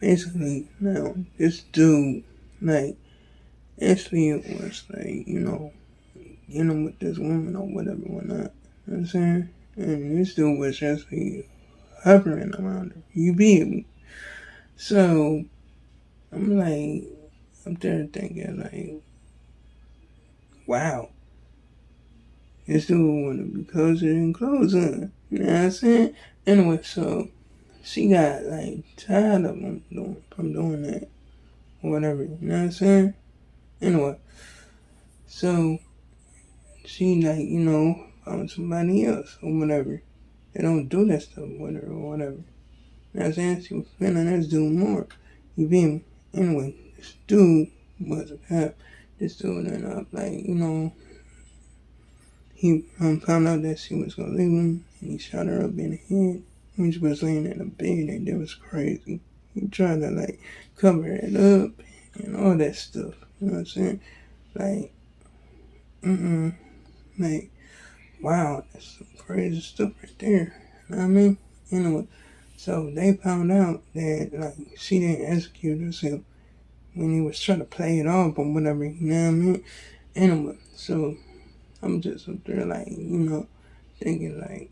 basically, now, this dude, like, actually, it was, like, with this woman or whatever, whatnot. You know what I'm saying? And this dude was actually hovering around her. You beat me. So, I'm like, up there thinking, like, wow, this dude wanna be closer and closer. You know what I'm saying? Anyway, so she got like tired of him from doing that or whatever. You know what I'm saying? Anyway, so she like found somebody else or whatever. They don't do that stuff with her or whatever. You know what I'm saying? She was feeling this dude more. You feel me? Anyway, this dude was a cop. This dude ended up like he found out that she was gonna leave him, and he shot her up in the head when she was laying in the bed, and that was crazy. He tried to like cover it up and all that stuff. You know what I'm saying? Like, like, wow, that's some crazy stuff right there. You know what I mean? Anyway, so they found out that like she didn't execute herself when he was trying to play it off or whatever. You know what I mean? Anyway, so I'm just up there like thinking like,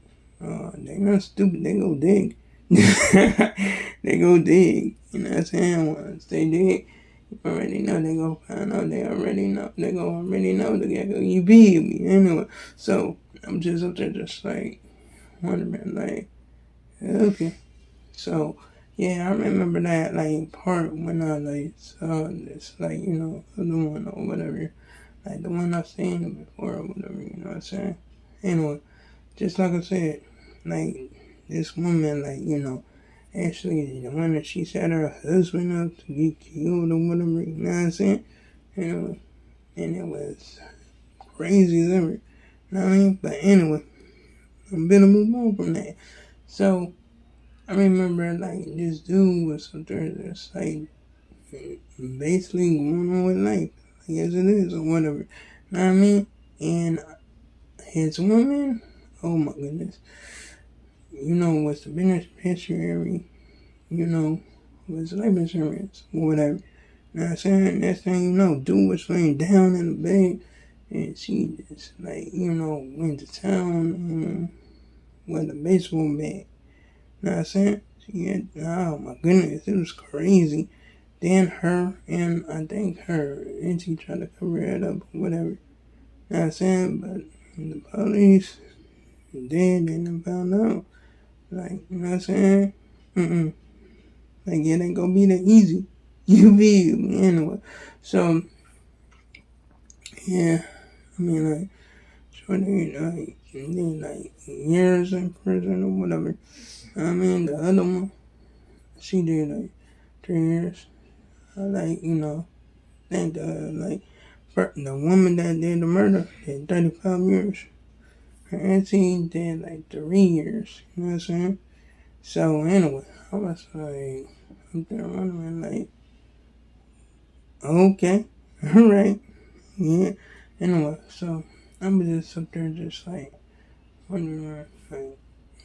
they not stupid. They go dig. They go dig. You know what I'm saying? Once they dig, you already know they go find out. They already know. They go already know the guy go. You beat me anyway. So I'm just up there just like wondering like, okay. So yeah, I remember that like part when I like saw this like the one or whatever, like the one I seen before or whatever. You know what I'm saying? Anyway, just like I said, like this woman, like actually the one that she set her husband up to get killed or whatever. You know what I'm saying? Anyway, and it was crazy as ever. You know what I mean? But anyway, I'm gonna move on from that. So I remember like this dude was up there just like basically going on with life. I guess it is or whatever. You know what I mean? And his woman, oh my goodness. Was the beneficiary, was life insurance or whatever. You know what I'm saying? Next thing you know, dude was laying down in the bed and she just like, went to town with a baseball bat. You know what I'm saying? She had, oh my goodness, it was crazy. Then her and I think her auntie tried to cover it up or whatever. You know what I'm saying? But the police did and found out. Like, you know what I'm saying? Like, it ain't gonna be that easy. You feel me? Anyway. So, yeah. I mean, like, shorty, like, did, like, years in prison or whatever. I mean, the other one, she did, like, 3 years. Like, think, like, the woman that did the murder did 35 years. Her auntie did, like, 3 years. You know what I'm saying? So, anyway, I was, like, up there wondering, like, okay, alright, yeah. Anyway, so I'm just up there just like wondering like,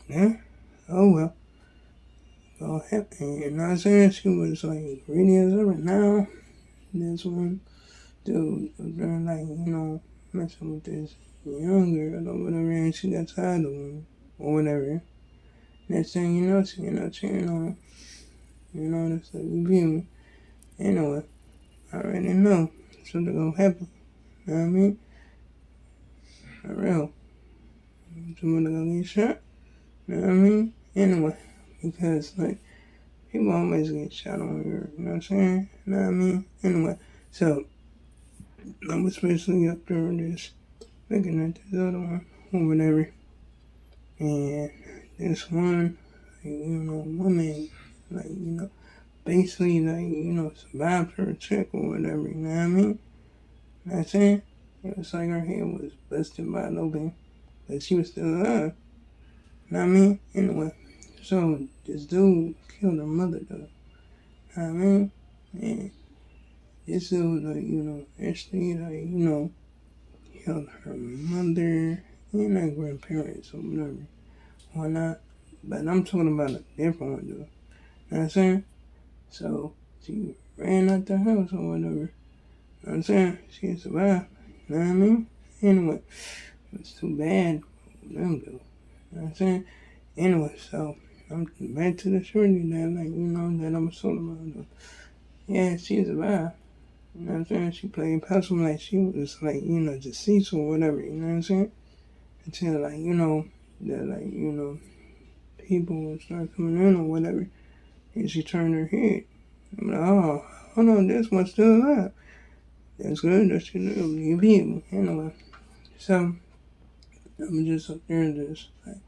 yeah, oh well, go ahead. You know what I'm saying? She was like ready as ever. Now this one dude up there like, messing with this young girl or whatever and she got tired of him or whatever. Next thing you know, she ended up cheating on him. That's like you feel me. Anyway, I already know something gonna happen. You know what I mean? For real. Somebody gonna get shot. You know what I mean? Anyway, because like people always get shot on here. You know what I'm saying? You know what I mean? Anyway, so I'm especially up there just looking at this other one or whatever, and this one, like, woman, like basically like survived her check or whatever. You know what I mean? You know what I'm saying? It was like her head was busted by a open, but she was still alive. You know what I mean? Anyway, so this dude killed her mother though. You know what I mean? And this dude, like, actually, like, killed her mother and her grandparents or whatever. Why not? But I'm talking about a different one though. You know what I'm saying? So she ran out the house or whatever. You know what I'm saying? She survived. You know what I mean? Anyway, it's too bad for them though. You know what I'm saying? Anyway, so I'm back to the shorty that that I was talking about though. Yeah, she survived. You know what I'm saying? She played possum like she was deceased or whatever, you know what I'm saying? Until people would start coming in or whatever, and she turned her head. I'm like, oh, hold on, this one's still alive. That's good that she lived. You beat me. Anyway, so I'm just up there just like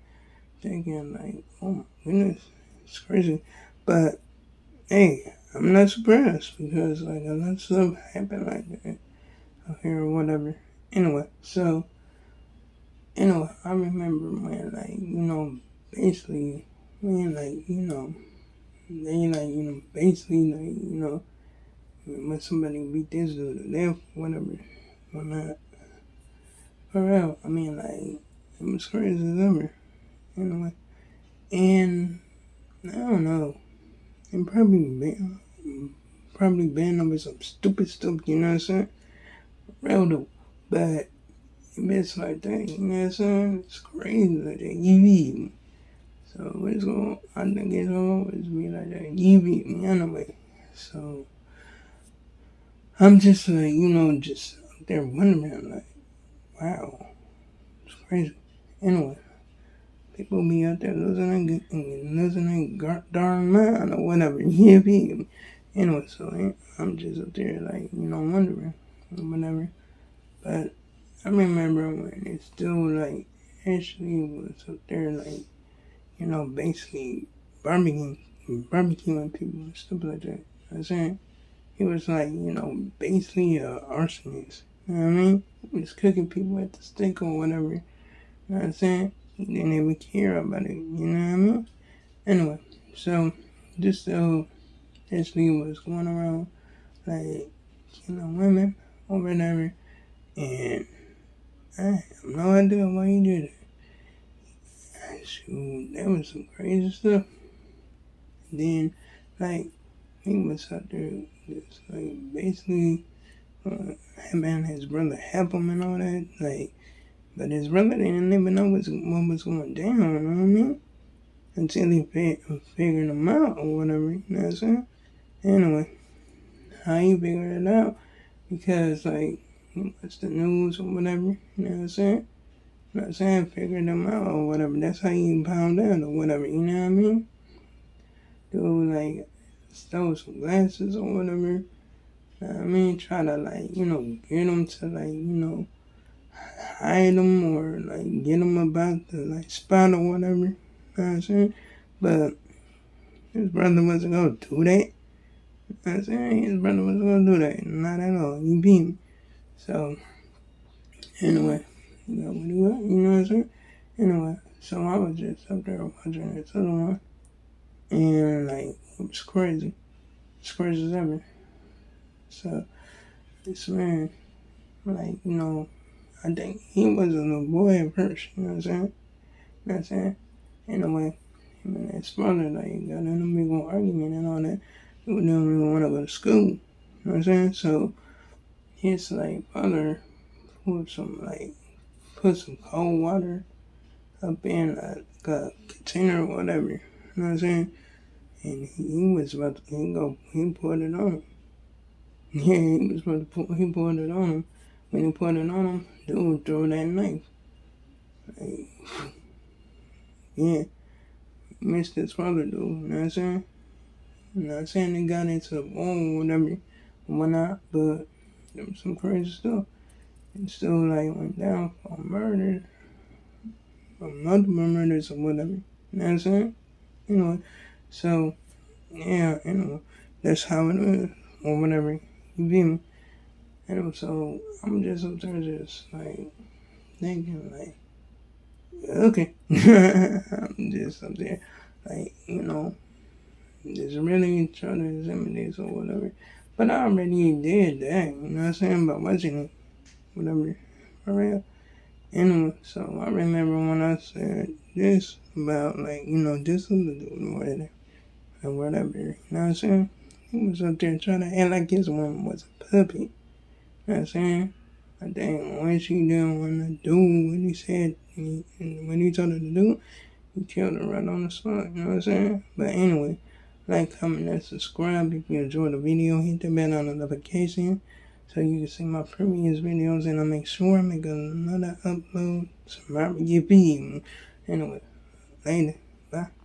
thinking like, oh my goodness, it's crazy. But hey, I'm not surprised because like a lot of stuff happened like that out here or whatever. Anyway, I remember when basically when when somebody beat this dude to death, whatever, whatnot. For real, I mean like it was crazy as ever. Anyway, and I don't know, and probably been over some stupid stuff, you know what I'm saying? Real though, but it's like that, you know what I'm saying? It's crazy like that. You beat me. So I think it's always be like that. You beat me anyway. So I'm just like, just up there wondering like, wow, it's crazy. Anyway, people be out there losing their darn mind or whatever. You beat me. Anyway, so I'm just up there like, wondering or whatever. But I remember when it still like actually was up there like, basically barbecuing people and stuff like that. You know what I'm saying? He was like, basically a arsonist. You know what I mean? He was cooking people at the stake or whatever. You know what I'm saying? He didn't even care about it. You know what I mean? Anyway, so this still actually was going around like, women or whatever. And I have no idea why he did it. Shoot, that was some crazy stuff. And then, like, he was out there just, like, basically having his brother help him and all that. Like, but his brother didn't even know what was going down, you know what I mean? Until he figured him out or whatever, you know what I'm saying? Anyway, how he figured it out? Because, like, he watched the news or whatever, you know what I'm saying? You know what I'm saying? Figured them out or whatever. That's how you pound out or whatever, you know what I mean? Dude, like, stole some glasses or whatever. You know what I mean? Try to, like, get them to, like, hide them or, like, get them about the, like, spot or whatever. You know what I'm saying? But his brother wasn't going to do that. You know what I'm saying? His brother wasn't going to do that. Not at all. He beat me. So, anyway, you know what I'm saying? Anyway, so I was just up there watching this other one. And, like, it was crazy. It's crazy as ever. So, this man, like, I think he was a little boy at first, you know what I'm saying? You know what I'm saying? Anyway, him and his father, like, got in a big old argument and all that. They didn't even want to go to school, you know what I'm saying? So, his, like, father put some cold water up in a container or whatever, you know what I'm saying? And he was about to, he poured it on him. Yeah, he poured it on him. When he poured it on him, dude threw that knife. Like, yeah, missed his father, dude, you know what I'm saying? I'm not saying they got into the wall or whatever, whatnot, but there was some crazy stuff. It still, like, went down for murder, or multiple murders or whatever, you know what I'm saying? Anyway, so, yeah, that's how it is, or whatever, you feel me? And so, I'm just up there just, like, thinking, like, okay. I'm just up there, like, just really trying to examine this or whatever. But I already did that, you know what I'm saying? By watching it, whatever, for real. Anyway, so I remember when I said this about, like, this was the dude or whatever, you know what I'm saying? He was up there trying to act like his woman was a puppy. You know what I'm saying? I think when she didn't want to do what he said, when he told her to do, he killed her right on the spot. You know what I'm saying? But anyway, like, comment, and subscribe if you enjoyed the video. Hit the bell on notification so you can see my previous videos, and I'll make sure I make another upload tomorrow. You be anyway. Later. Bye.